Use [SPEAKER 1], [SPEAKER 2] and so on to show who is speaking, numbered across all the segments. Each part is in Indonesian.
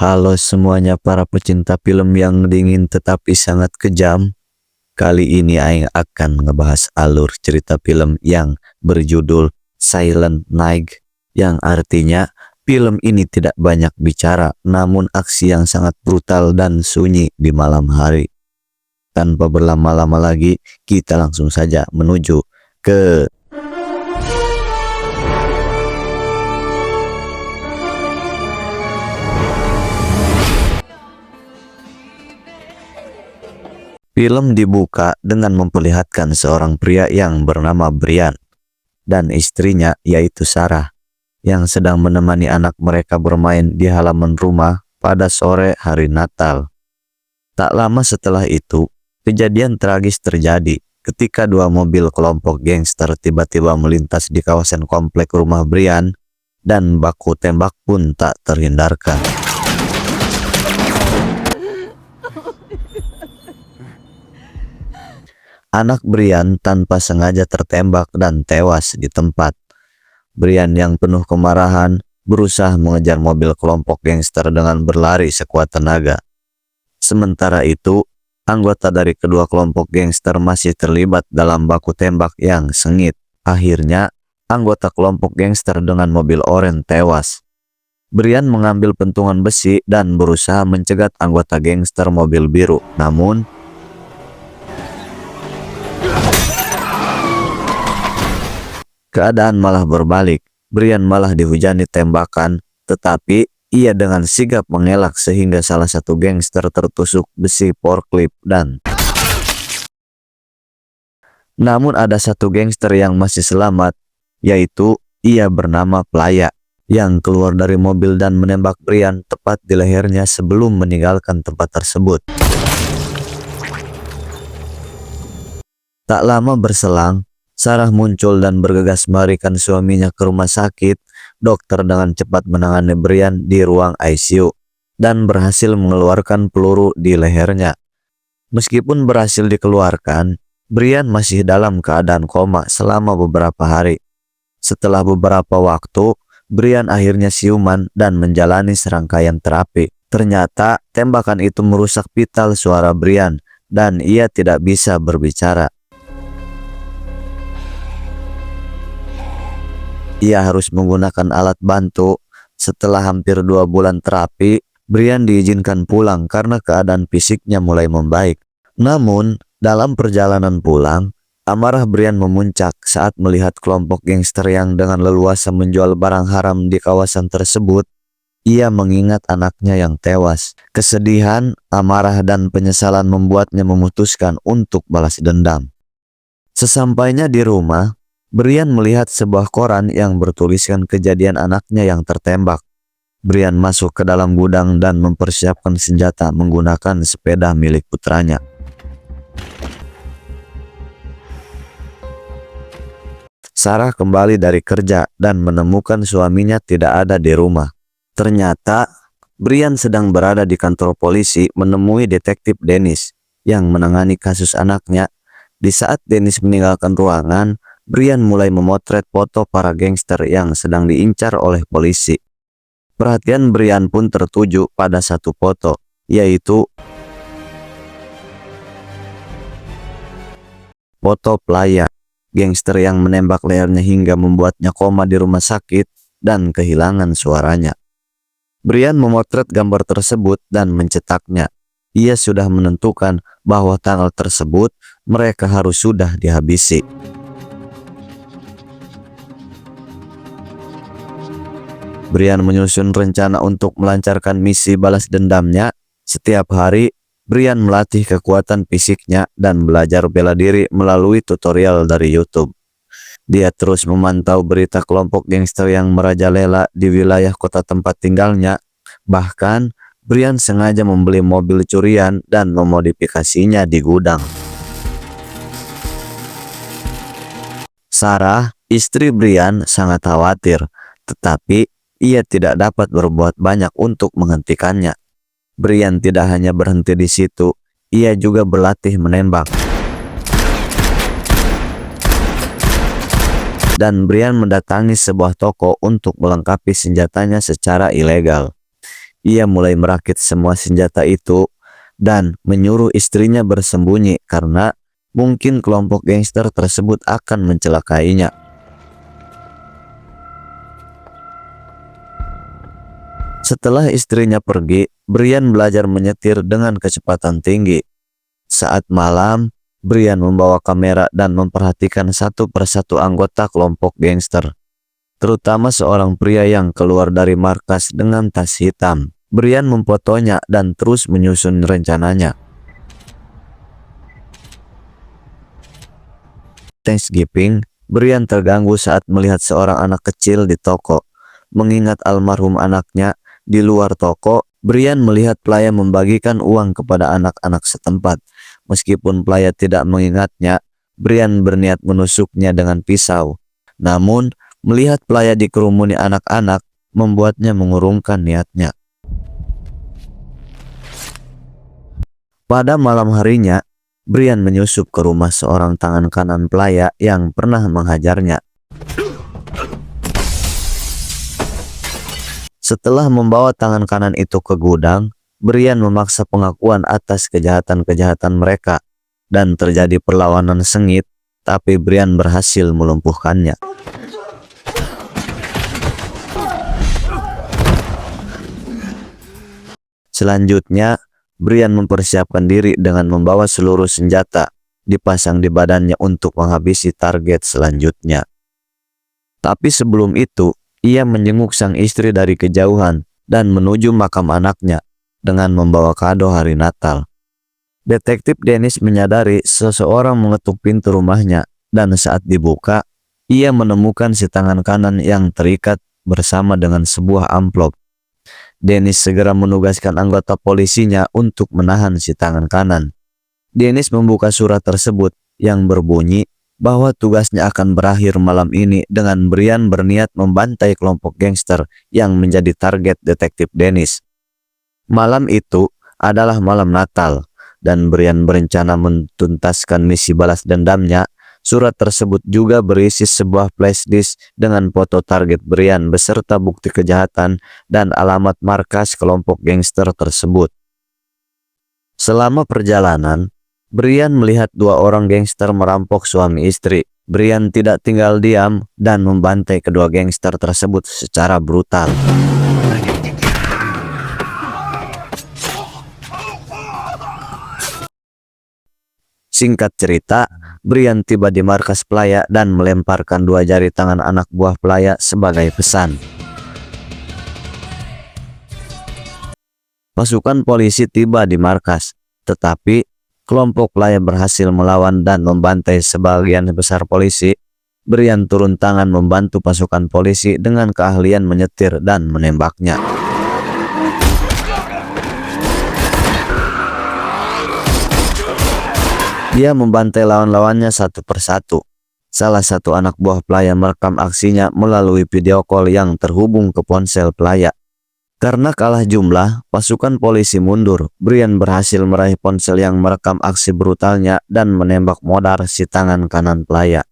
[SPEAKER 1] Halo semuanya para pecinta film yang dingin tetapi sangat kejam. Kali ini Aing akan ngebahas alur cerita film yang berjudul Silent Night, yang artinya film ini tidak banyak bicara namun aksi yang sangat brutal dan sunyi di malam hari. Tanpa berlama-lama lagi, kita langsung saja menuju ke film. Dibuka dengan memperlihatkan seorang pria yang bernama Brian dan istrinya yaitu Sarah yang sedang menemani anak mereka bermain di halaman rumah pada sore hari Natal. Tak lama setelah itu, kejadian tragis terjadi ketika dua mobil kelompok gangster tiba-tiba melintas di kawasan komplek rumah Brian dan baku tembak pun tak terhindarkan. Anak Brian tanpa sengaja tertembak dan tewas di tempat. Brian yang penuh kemarahan berusaha mengejar mobil kelompok gangster dengan berlari sekuat tenaga. Sementara itu, anggota dari kedua kelompok gangster masih terlibat dalam baku tembak yang sengit. Akhirnya, anggota kelompok gangster dengan mobil oranye tewas. Brian mengambil pentungan besi dan berusaha mencegat anggota gangster mobil biru. Namun, keadaan malah berbalik. Brian malah dihujani tembakan, tetapi ia dengan sigap mengelak sehingga salah satu gangster tertusuk besi forklift namun ada satu gangster yang masih selamat, yaitu ia bernama Playa, yang keluar dari mobil dan menembak Brian tepat di lehernya sebelum meninggalkan tempat tersebut. Tak lama berselang, Sarah muncul dan bergegas melarikan suaminya ke rumah sakit. Dokter dengan cepat menangani Brian di ruang ICU dan berhasil mengeluarkan peluru di lehernya. Meskipun berhasil dikeluarkan, Brian masih dalam keadaan koma selama beberapa hari. Setelah beberapa waktu, Brian akhirnya siuman dan menjalani serangkaian terapi. Ternyata tembakan itu merusak vital suara Brian dan ia tidak bisa berbicara. Ia harus menggunakan alat bantu. Setelah hampir 2 bulan terapi, Brian diizinkan pulang karena keadaan fisiknya mulai membaik. Namun, dalam perjalanan pulang, amarah Brian memuncak saat melihat kelompok gangster yang dengan leluasa menjual barang haram di kawasan tersebut. Ia mengingat anaknya yang tewas. Kesedihan, amarah, dan penyesalan membuatnya memutuskan untuk balas dendam. Sesampainya di rumah, Brian melihat sebuah koran yang bertuliskan kejadian anaknya yang tertembak. Brian masuk ke dalam gudang dan mempersiapkan senjata menggunakan sepeda milik putranya. Sarah kembali dari kerja dan menemukan suaminya tidak ada di rumah. Ternyata, Brian sedang berada di kantor polisi menemui detektif Dennis yang menangani kasus anaknya. Di saat Dennis meninggalkan ruangan, Brian mulai memotret foto para gangster yang sedang diincar oleh polisi. Perhatian Brian pun tertuju pada satu foto, yaitu foto Playa, gangster yang menembak lehernya hingga membuatnya koma di rumah sakit dan kehilangan suaranya. Brian memotret gambar tersebut dan mencetaknya. Ia sudah menentukan bahwa tanggal tersebut mereka harus sudah dihabisi. Brian menyusun rencana untuk melancarkan misi balas dendamnya. Setiap hari, Brian melatih kekuatan fisiknya dan belajar bela diri melalui tutorial dari YouTube. Dia terus memantau berita kelompok gangster yang merajalela di wilayah kota tempat tinggalnya. Bahkan, Brian sengaja membeli mobil curian dan memodifikasinya di gudang. Sarah, istri Brian, sangat khawatir, tetapi ia tidak dapat berbuat banyak untuk menghentikannya. Brian tidak hanya berhenti di situ, ia juga berlatih menembak. Dan Brian mendatangi sebuah toko untuk melengkapi senjatanya secara ilegal. Ia mulai merakit semua senjata itu dan menyuruh istrinya bersembunyi karena mungkin kelompok gangster tersebut akan mencelakainya. Setelah istrinya pergi, Brian belajar menyetir dengan kecepatan tinggi. Saat malam, Brian membawa kamera dan memperhatikan satu persatu anggota kelompok gangster, terutama seorang pria yang keluar dari markas dengan tas hitam. Brian memfotonya dan terus menyusun rencananya. Thanksgiving, Brian terganggu saat melihat seorang anak kecil di toko. Mengingat almarhum anaknya di luar toko, Brian melihat pelayan membagikan uang kepada anak-anak setempat. Meskipun pelayan tidak mengingatnya, Brian berniat menusuknya dengan pisau. Namun, melihat pelayan dikerumuni anak-anak membuatnya mengurungkan niatnya. Pada malam harinya, Brian menyusup ke rumah seorang tangan kanan pelayan yang pernah menghajarnya. Setelah membawa tangan kanan itu ke gudang, Brian memaksa pengakuan atas kejahatan-kejahatan mereka, dan terjadi perlawanan sengit, tapi Brian berhasil melumpuhkannya. Selanjutnya, Brian mempersiapkan diri dengan membawa seluruh senjata dipasang di badannya untuk menghabisi target selanjutnya. Tapi sebelum itu, ia menjenguk sang istri dari kejauhan dan menuju makam anaknya dengan membawa kado hari Natal. Detektif Dennis menyadari seseorang mengetuk pintu rumahnya, dan saat dibuka, ia menemukan si tangan kanan yang terikat bersama dengan sebuah amplop. Dennis segera menugaskan anggota polisinya untuk menahan si tangan kanan. Dennis membuka surat tersebut yang berbunyi bahwa tugasnya akan berakhir malam ini dengan Brian berniat membantai kelompok gangster yang menjadi target detektif Dennis. Malam itu adalah malam Natal, dan Brian berencana menuntaskan misi balas dendamnya. Surat tersebut juga berisi sebuah flash disk dengan foto target Brian beserta bukti kejahatan dan alamat markas kelompok gangster tersebut. Selama perjalanan, Brian melihat dua orang gangster merampok suami istri. Brian tidak tinggal diam dan membantai kedua gangster tersebut secara brutal. Singkat cerita, Brian tiba di markas pelaya dan melemparkan dua jari tangan anak buah pelaya sebagai pesan. Pasukan polisi tiba di markas, tetapi kelompok pelaya berhasil melawan dan membantai sebagian besar polisi. Brian turun tangan membantu pasukan polisi dengan keahlian menyetir dan menembaknya. Dia membantai lawan-lawannya satu persatu. Salah satu anak buah pelaya merekam aksinya melalui video call yang terhubung ke ponsel pelaya. Karena kalah jumlah, pasukan polisi mundur. Brian berhasil meraih ponsel yang merekam aksi brutalnya dan menembak modar si tangan kanan pelaya.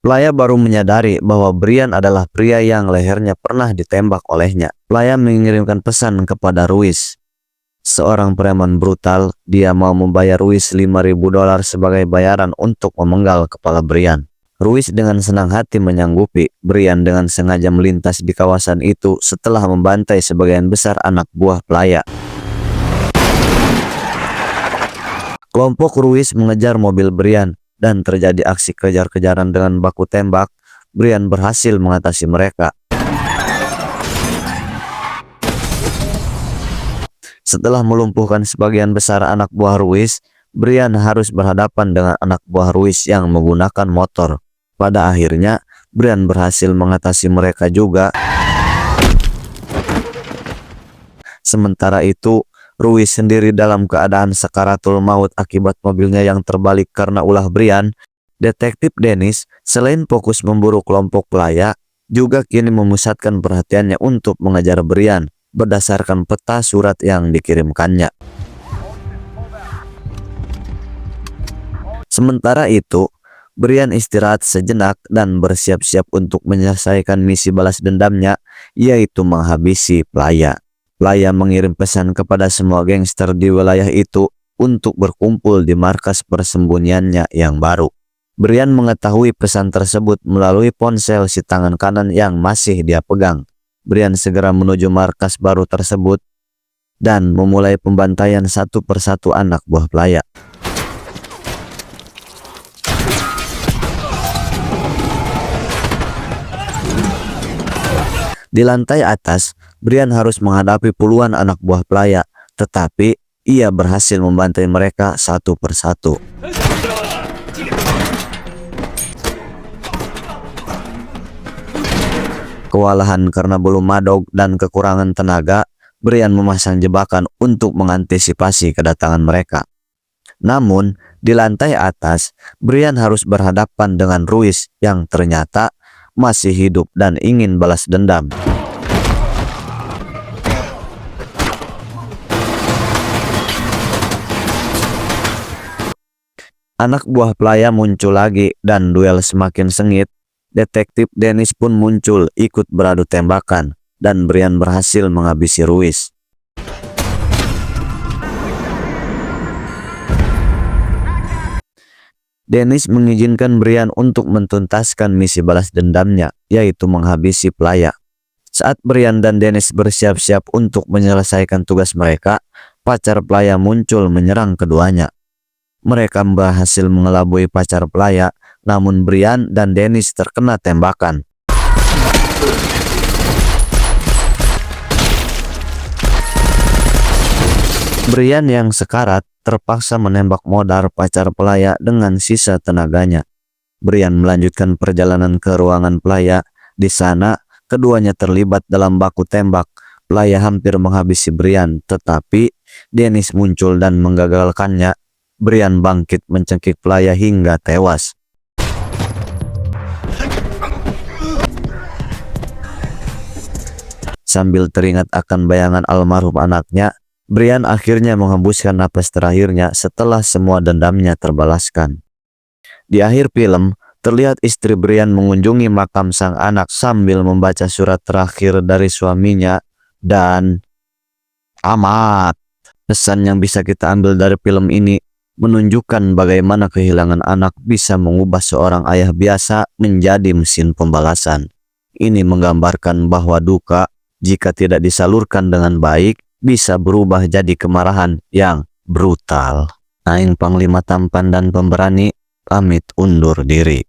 [SPEAKER 1] Pelaya baru menyadari bahwa Brian adalah pria yang lehernya pernah ditembak olehnya. Pelaya mengirimkan pesan kepada Ruiz, seorang preman brutal. Dia mau membayar Ruiz $5.000 sebagai bayaran untuk memenggal kepala Brian. Ruiz dengan senang hati menyanggupi. Brian dengan sengaja melintas di kawasan itu setelah membantai sebagian besar anak buah pelaya. Kelompok Ruiz mengejar mobil Brian dan terjadi aksi kejar-kejaran dengan baku tembak. Brian berhasil mengatasi mereka. Setelah melumpuhkan sebagian besar anak buah Ruiz, Brian harus berhadapan dengan anak buah Ruiz yang menggunakan motor. Pada akhirnya, Brian berhasil mengatasi mereka juga. Sementara itu, Ruiz sendiri dalam keadaan sakaratul maut akibat mobilnya yang terbalik karena ulah Brian. Detektif Dennis, selain fokus memburu kelompok pelaya, juga kini memusatkan perhatiannya untuk mengejar Brian berdasarkan peta surat yang dikirimkannya. Sementara itu, Brian istirahat sejenak dan bersiap-siap untuk menyelesaikan misi balas dendamnya, yaitu menghabisi Playa. Playa mengirim pesan kepada semua gangster di wilayah itu untuk berkumpul di markas persembunyiannya yang baru. Brian mengetahui pesan tersebut melalui ponsel si tangan kanan yang masih dia pegang. Brian segera menuju markas baru tersebut dan memulai pembantaian satu persatu anak buah Playa. Di lantai atas, Brian harus menghadapi puluhan anak buah Playa, tetapi ia berhasil membantai mereka satu persatu. Kewalahan karena bulu madog dan kekurangan tenaga, Brian memasang jebakan untuk mengantisipasi kedatangan mereka. Namun, di lantai atas, Brian harus berhadapan dengan Ruiz yang ternyata masih hidup dan ingin balas dendam. Anak buah Playa muncul lagi dan duel semakin sengit. Detektif Dennis pun muncul ikut beradu tembakan dan Brian berhasil menghabisi Ruiz. Dennis mengizinkan Brian untuk mentuntaskan misi balas dendamnya, yaitu menghabisi Playa. Saat Brian dan Dennis bersiap-siap untuk menyelesaikan tugas mereka, pacar Playa muncul menyerang keduanya. Mereka berhasil mengelabui pacar Playa, namun Brian dan Dennis terkena tembakan. Brian yang sekarat terpaksa menembak modar pacar Playa dengan sisa tenaganya. Brian melanjutkan perjalanan ke ruangan Playa. Di sana, keduanya terlibat dalam baku tembak. Playa hampir menghabisi Brian, tetapi Dennis muncul dan menggagalkannya. Brian bangkit mencekik Playa hingga tewas. Sambil teringat akan bayangan almarhum anaknya, Brian akhirnya menghembuskan napas terakhirnya setelah semua dendamnya terbalaskan. Di akhir film, terlihat istri Brian mengunjungi makam sang anak sambil membaca surat terakhir dari suaminya dan amat. Pesan yang bisa kita ambil dari film ini menunjukkan bagaimana kehilangan anak bisa mengubah seorang ayah biasa menjadi mesin pembalasan. Ini menggambarkan bahwa duka, jika tidak disalurkan dengan baik, bisa berubah jadi kemarahan yang brutal. Aing Panglima tampan dan pemberani, pamit undur diri.